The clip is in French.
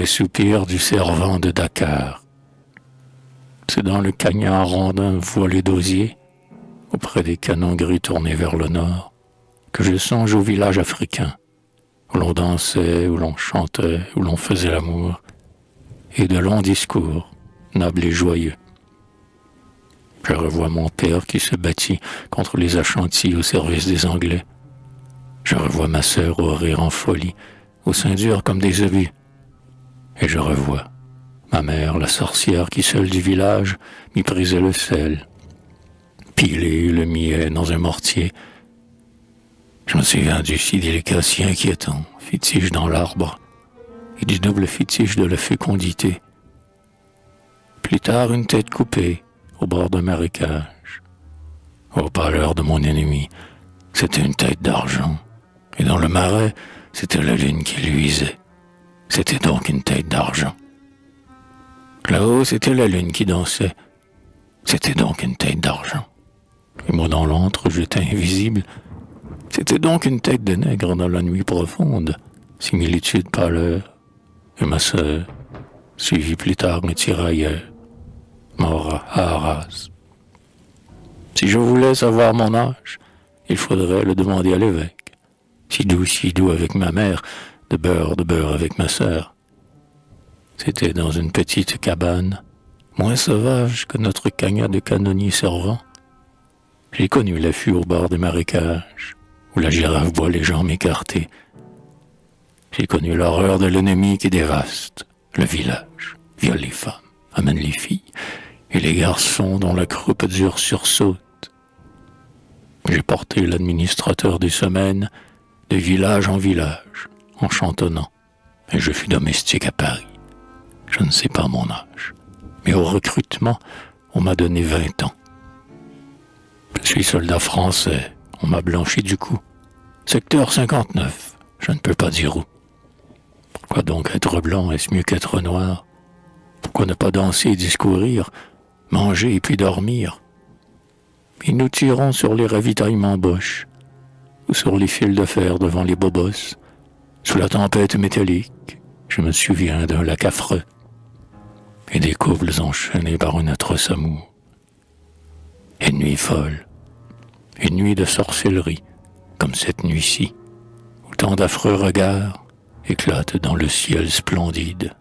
les soupirs du servant de Dakar. C'est dans le cagnard rondin voilé d'osier, auprès des canons gris tournés vers le nord, que je songe au village africain, où l'on dansait, où l'on chantait, où l'on faisait l'amour, et de longs discours, nobles et joyeux. Je revois mon père qui se battit contre les Ashantis au service des Anglais. Je revois ma sœur au rire en folie, au sein dur comme des obus. Et je revois ma mère, la sorcière qui seule du village méprisait le sel, pilait le millet dans un mortier. Je me souviens du si délicat, si inquiétant fétiche dans l'arbre et du double fétiche de la fécondité. Plus tard, une tête coupée au bord d'un marécage. Ô pâleur de mon ennemi, c'était une tête d'argent. Et dans le marais, c'était la lune qui luisait. C'était donc une tête d'argent. Là-haut, c'était la lune qui dansait. C'était donc une tête d'argent. Et moi dans l'antre, j'étais invisible. C'était donc une tête de nègre dans la nuit profonde. Similitude pâleur. Et ma sœur, suivie plus tard un tirailleur, mort à Arras. Si je voulais savoir mon âge, il faudrait le demander à l'évêque. Si doux avec ma mère, de beurre avec ma sœur. C'était dans une petite cabane, moins sauvage que notre cagnat de canonnier servant. J'ai connu l'affût au bord des marécages, où la girafe boit les jambes écartées. J'ai connu l'horreur de l'ennemi qui dévaste le village, viole les femmes, amène les filles, et les garçons dont la croupe dure sursaute. J'ai porté l'administrateur des semaines de village en village, en chantonnant, et je fus domestique à Paris. Je ne sais pas mon âge, mais au recrutement, on m'a donné 20 ans. Je suis soldat français, on m'a blanchi du cou. Secteur 59, je ne peux pas dire où. Pourquoi donc être blanc, est-ce mieux qu'être noir? Pourquoi ne pas danser et discourir, manger et puis dormir? Et nous tirons sur les ravitaillements Bosch, ou sur les fils de fer devant les bobos, sous la tempête métallique. Je me souviens d'un lac affreux, et des couples enchaînés par un atroce amour. Une nuit folle, une nuit de sorcellerie, comme cette nuit-ci, où tant d'affreux regards éclatent dans le ciel splendide.